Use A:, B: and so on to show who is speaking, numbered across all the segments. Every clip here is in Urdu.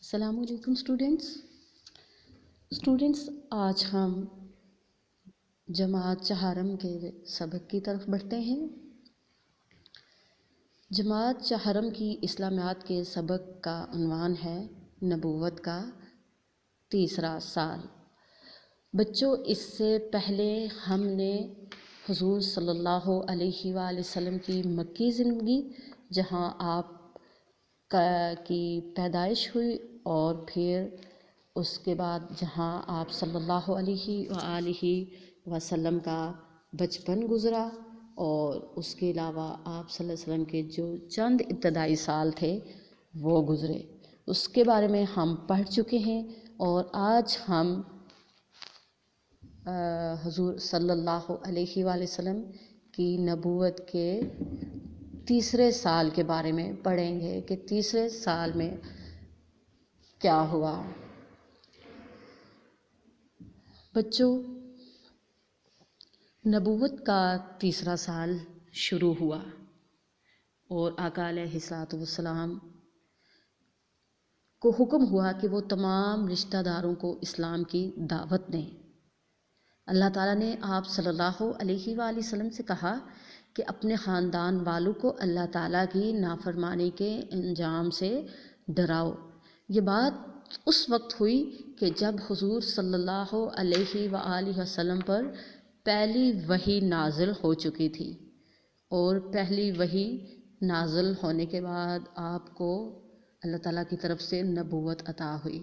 A: السلام علیکم اسٹوڈنٹس آج ہم جماعت چہارم کے سبق کی طرف بڑھتے ہیں۔ جماعت چہارم کی اسلامیات کے سبق کا عنوان ہے نبوت کا تیسرا سال۔ بچوں، اس سے پہلے ہم نے حضور صلی اللہ علیہ وآلہ وسلم کی مکی زندگی، جہاں آپ کی پیدائش ہوئی، اور پھر اس کے بعد جہاں آپ صلی اللہ علیہ وآلہ وسلم کا بچپن گزرا، اور اس کے علاوہ آپ صلی اللہ علیہ وسلم کے جو چند ابتدائی سال تھے وہ گزرے، اس کے بارے میں ہم پڑھ چکے ہیں۔ اور آج ہم حضور صلی اللہ علیہ وآلہ وسلم کی نبوت کے تیسرے سال کے بارے میں پڑھیں گے کہ تیسرے سال میں کیا ہوا۔ بچوں، نبوت کا تیسرا سال شروع ہوا اور آقا علیہ الصلوۃ والسلام کو حکم ہوا کہ وہ تمام رشتہ داروں کو اسلام کی دعوت دیں۔ اللہ تعالیٰ نے آپ صلی اللہ علیہ وآلہ وسلم سے کہا کہ اپنے خاندان والوں کو اللہ تعالیٰ کی نافرمانی کے انجام سے ڈراؤ۔ یہ بات اس وقت ہوئی کہ جب حضور صلی اللہ علیہ وآلہ وسلم پر پہلی وحی نازل ہو چکی تھی، اور پہلی وحی نازل ہونے کے بعد آپ کو اللہ تعالیٰ کی طرف سے نبوت عطا ہوئی،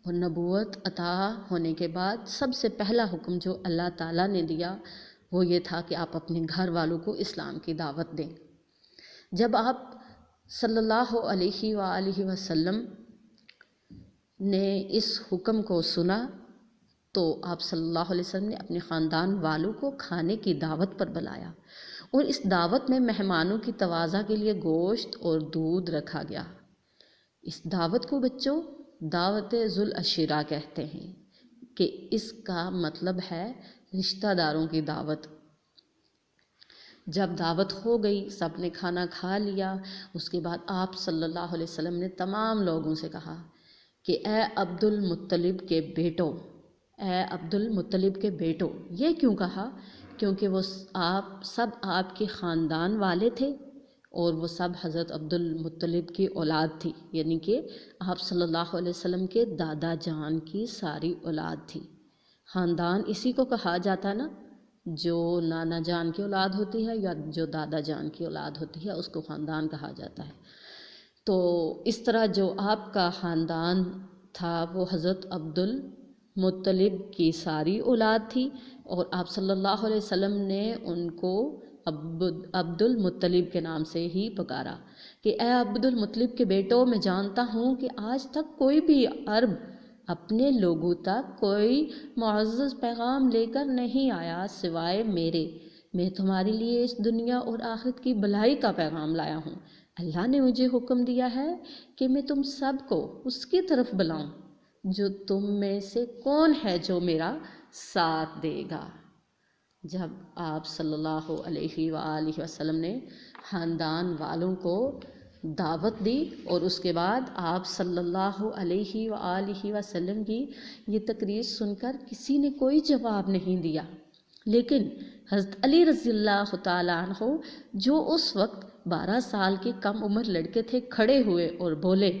A: اور نبوت عطا ہونے کے بعد سب سے پہلا حکم جو اللہ تعالیٰ نے دیا وہ یہ تھا کہ آپ اپنے گھر والوں کو اسلام کی دعوت دیں۔ جب آپ صلی اللہ علیہ وآلہ وسلم نے اس حکم کو سنا تو آپ صلی اللہ علیہ وسلم نے اپنے خاندان والوں کو کھانے کی دعوت پر بلایا، اور اس دعوت میں مہمانوں کی تواضع کے لیے گوشت اور دودھ رکھا گیا۔ اس دعوت کو بچوں دعوت ذو العشیرہ کہتے ہیں، کہ اس کا مطلب ہے رشتہ داروں کی دعوت۔ جب دعوت ہو گئی، سب نے کھانا کھا لیا، اس کے بعد آپ صلی اللہ علیہ وسلم نے تمام لوگوں سے کہا کہ اے عبد المطلب کے بیٹو، اے عبد المطلب کے بیٹو۔ یہ کیوں کہا؟ کیونکہ وہ آپ کے خاندان والے تھے، اور وہ سب حضرت عبد المطلب کی اولاد تھی، یعنی کہ آپ صلی اللہ علیہ وسلم کے دادا جان کی ساری اولاد تھی۔ خاندان اسی کو کہا جاتا نا، جو نانا جان کی اولاد ہوتی ہے یا جو دادا جان کی اولاد ہوتی ہے اس کو خاندان کہا جاتا ہے۔ تو اس طرح جو آپ کا خاندان تھا وہ حضرت عبد المطلب کی ساری اولاد تھی، اور آپ صلی اللہ علیہ وسلم نے ان کو عبد المطلب کے نام سے ہی پکارا کہ اے عبد المطلب کے بیٹو، میں جانتا ہوں کہ آج تک کوئی بھی عرب اپنے لوگوں تک کوئی معزز پیغام لے کر نہیں آیا سوائے میرے۔ میں تمہارے لیے اس دنیا اور آخرت کی بھلائی کا پیغام لایا ہوں۔ اللہ نے مجھے حکم دیا ہے کہ میں تم سب کو اس کی طرف بلاؤں، جو تم میں سے کون ہے جو میرا ساتھ دے گا۔ جب آپ صلی اللہ علیہ وآلہ وسلم نے خاندان والوں کو دعوت دی، اور اس کے بعد آپ صلی اللہ علیہ وآلہ وسلم کی یہ تقریر سن کر کسی نے کوئی جواب نہیں دیا، لیکن حضرت علی رضی اللہ تعالیٰ عنہ جو اس وقت 12 سال کے کم عمر لڑکے تھے، کھڑے ہوئے اور بولے،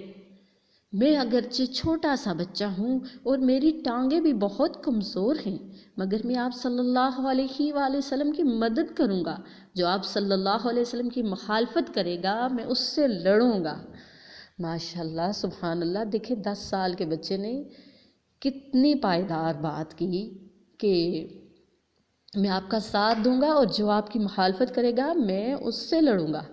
A: میں اگرچہ چھوٹا سا بچہ ہوں اور میری ٹانگیں بھی بہت کمزور ہیں، مگر میں آپ صلی اللہ علیہ وآلہ وسلم کی مدد کروں گا۔ جو آپ صلی اللہ علیہ وسلم کی مخالفت کرے گا میں اس سے لڑوں گا۔ ماشاءاللہ، سبحان اللہ، دیکھیں 10 سال کے بچے نے کتنی پائیدار بات کی کہ میں آپ کا ساتھ دوں گا، اور جو آپ کی مخالفت کرے گا میں اس سے لڑوں گا۔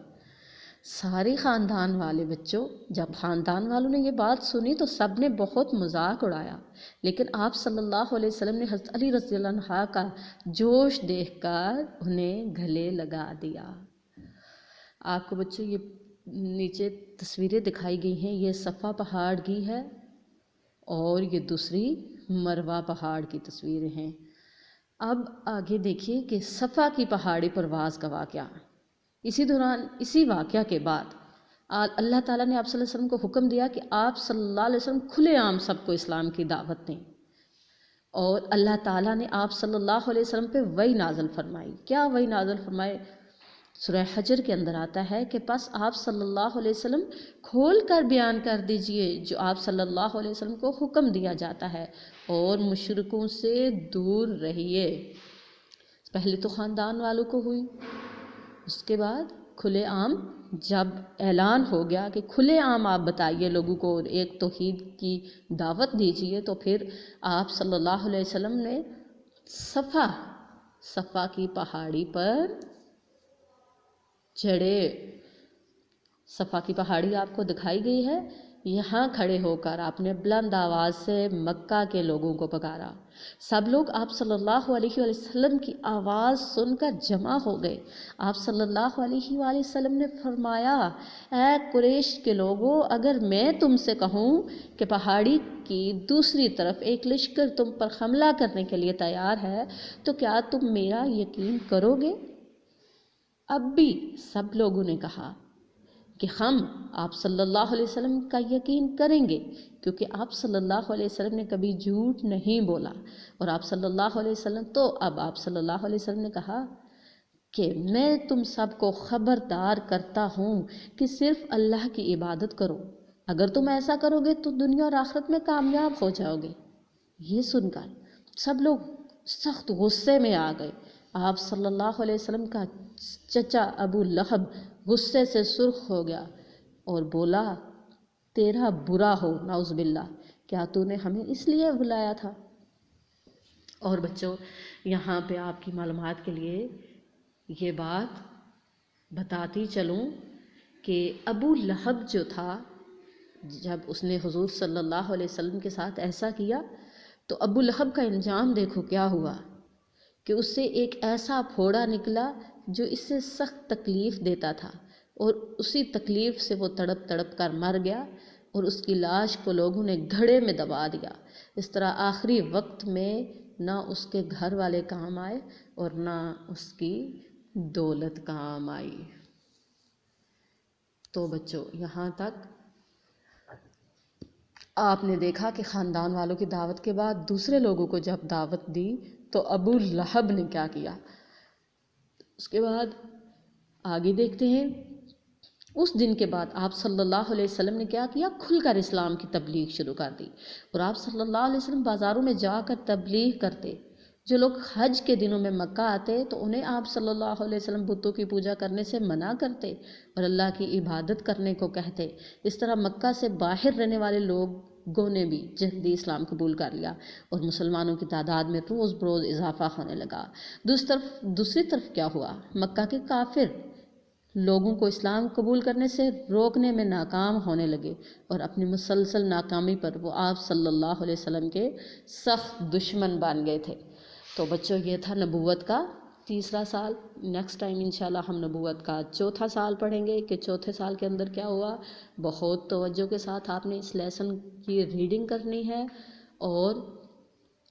A: سارے خاندان والے بچوں، جب خاندان والوں نے یہ بات سنی تو سب نے بہت مذاق اڑایا، لیکن آپ صلی اللہ علیہ وسلم نے حضرت علی رضی اللہ عنہ کا جوش دیکھ کر انہیں گلے لگا دیا۔ آپ کو بچوں یہ نیچے تصویریں دکھائی گئی ہیں، یہ صفا پہاڑ کی ہے اور یہ دوسری مروہ پہاڑ کی تصویریں ہیں۔ اب آگے دیکھیے کہ صفا کی پہاڑی پرواز کا واقعہ۔ اسی واقعہ کے بعد اللہ تعالیٰ نے آپ صلی اللہ علیہ وسلم کو حکم دیا کہ آپ صلی اللہ علیہ وسلم کھلے عام سب کو اسلام کی دعوت دیں، اور اللہ تعالیٰ نے آپ صلی اللہ علیہ وسلم پہ وحی نازل فرمائی۔ کیا وحی نازل فرمائے؟ سورہ حجر کے اندر آتا ہے کہ پس آپ صلی اللہ علیہ وسلم کھول کر بیان کر دیجئے جو آپ صلی اللہ علیہ وسلم کو حکم دیا جاتا ہے، اور مشرکوں سے دور رہیے۔ پہلے تو خاندان والوں کو ہوئی، اس کے بعد کھلے عام جب اعلان ہو گیا کہ کھلے عام آپ بتائیے لوگوں کو اور ایک توحید کی دعوت دیجئے، تو پھر آپ صلی اللہ علیہ وسلم نے صفا کی پہاڑی پر چڑھے۔ صفا کی پہاڑی آپ کو دکھائی گئی ہے، یہاں کھڑے ہو کر آپ نے بلند آواز سے مکہ کے لوگوں کو پکارا۔ سب لوگ آپ صلی اللہ علیہ وآلہ وسلم کی آواز سن کر جمع ہو گئے۔ آپ صلی اللہ علیہ وآلہ وسلم نے فرمایا، اے قریش کے لوگوں، اگر میں تم سے کہوں کہ پہاڑی کی دوسری طرف ایک لشکر تم پر حملہ کرنے کے لیے تیار ہے تو کیا تم میرا یقین کرو گے؟ اب بھی سب لوگوں نے کہا کہ ہم آپ صلی اللہ علیہ وسلم کا یقین کریں گے، کیونکہ آپ صلی اللہ علیہ وسلم نے کبھی جھوٹ نہیں بولا۔ اور آپ صلی اللہ علیہ وسلم اب آپ صلی اللہ علیہ وسلم نے کہا کہ میں تم سب کو خبردار کرتا ہوں کہ صرف اللہ کی عبادت کرو، اگر تم ایسا کرو گے تو دنیا اور آخرت میں کامیاب ہو جاؤ گے۔ یہ سن کر سب لوگ سخت غصے میں آ گئے۔ آپ صلی اللہ علیہ وسلم کا چچا ابو لہب غصے سے سرخ ہو گیا اور بولا، تیرا برا ہو، نعوذ باللہ، کیا تو نے ہمیں اس لیے بلایا تھا؟ اور بچوں، یہاں پہ آپ کی معلومات کے لیے یہ بات بتاتی چلوں کہ ابو لہب جو تھا، جب اس نے حضور صلی اللہ علیہ وسلم کے ساتھ ایسا کیا تو ابو لہب کا انجام دیکھو کیا ہوا، کہ اس سے ایک ایسا پھوڑا نکلا جو اس سے سخت تکلیف دیتا تھا، اور اسی تکلیف سے وہ تڑپ تڑپ کر مر گیا، اور اس کی لاش کو لوگوں نے گھڑے میں دبا دیا۔ اس طرح آخری وقت میں نہ اس کے گھر والے کام آئے اور نہ اس کی دولت کام آئی۔ تو بچوں، یہاں تک آپ نے دیکھا کہ خاندان والوں کی دعوت کے بعد دوسرے لوگوں کو جب دعوت دی تو ابو لہب نے کیا کیا۔ اس کے بعد آگے دیکھتے ہیں، اس دن کے بعد آپ صلی اللہ علیہ وسلم نے کیا کیا، کھل کر اسلام کی تبلیغ شروع کر دی، اور آپ صلی اللہ علیہ وسلم بازاروں میں جا کر تبلیغ کرتے۔ جو لوگ حج کے دنوں میں مکہ آتے تو انہیں آپ صلی اللہ علیہ وسلم بتوں کی پوجا کرنے سے منع کرتے اور اللہ کی عبادت کرنے کو کہتے۔ اس طرح مکہ سے باہر رہنے والے لوگوں نے بھی جلدی اسلام قبول کر لیا، اور مسلمانوں کی تعداد میں روز بروز اضافہ ہونے لگا۔ دوسری طرف کیا ہوا، مکہ کے کافر لوگوں کو اسلام قبول کرنے سے روکنے میں ناکام ہونے لگے، اور اپنی مسلسل ناکامی پر وہ آپ صلی اللہ علیہ وسلم کے سخت دشمن بن گئے تھے۔ تو بچوں، یہ تھا نبوت کا تیسرا سال۔ نیکسٹ ٹائم انشاءاللہ ہم نبوت کا چوتھا سال پڑھیں گے کہ چوتھے سال کے اندر کیا ہوا۔ بہت توجہ کے ساتھ آپ نے اس لیسن کی ریڈنگ کرنی ہے اور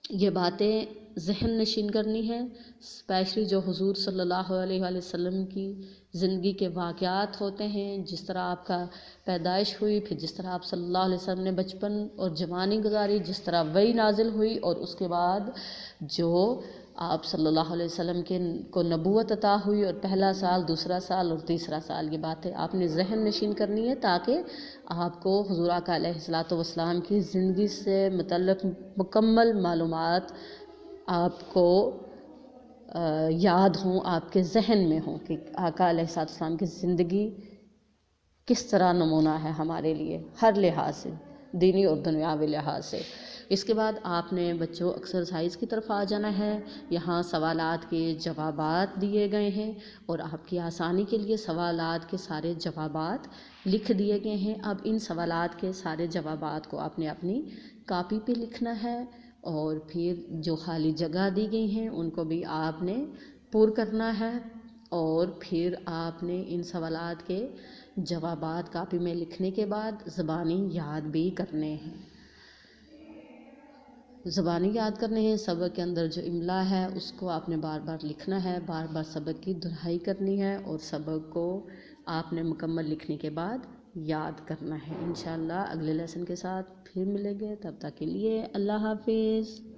A: یہ باتیں ذہن نشین کرنی ہے، اسپیشلی جو حضور صلی اللہ علیہ وآلہ وسلم کی زندگی کے واقعات ہوتے ہیں، جس طرح آپ کا پیدائش ہوئی، پھر جس طرح آپ صلی اللہ علیہ وسلم نے بچپن اور جوانی گزاری، جس طرح وحی نازل ہوئی، اور اس کے بعد جو آپ صلی اللہ علیہ وسلم کو نبوت عطا ہوئی، اور پہلا سال، دوسرا سال اور تیسرا سال، یہ باتیں آپ نے ذہن نشین کرنی ہے تاکہ آپ کو حضور آقا علیہ الصلوۃ والسلام کی زندگی سے متعلق مکمل معلومات آپ کو یاد ہوں، آپ کے ذہن میں ہوں کہ آقا علیہ الصلوۃ والسلام کی زندگی کس طرح نمونہ ہے ہمارے لیے، ہر لحاظ سے، دینی اور دنیاوی لحاظ سے۔ اس کے بعد آپ نے بچوں ایکسرسائز کی طرف آ جانا ہے۔ یہاں سوالات کے جوابات دیے گئے ہیں، اور آپ کی آسانی کے لیے سوالات کے سارے جوابات لکھ دیے گئے ہیں۔ اب ان سوالات کے سارے جوابات کو آپ نے اپنی کاپی پہ لکھنا ہے، اور پھر جو خالی جگہ دی گئی ہیں ان کو بھی آپ نے پر کرنا ہے، اور پھر آپ نے ان سوالات کے جوابات کاپی میں لکھنے کے بعد زبانی یاد بھی کرنے ہیں۔ زبانی یاد کرنے ہیں، سبق کے اندر جو املا ہے اس کو آپ نے بار بار لکھنا ہے، بار بار سبق کی دہرائی کرنی ہے، اور سبق کو آپ نے مکمل لکھنے کے بعد یاد کرنا ہے۔ انشاءاللہ اگلے لیسن کے ساتھ پھر ملیں گے، تب تک کے لیے اللہ حافظ۔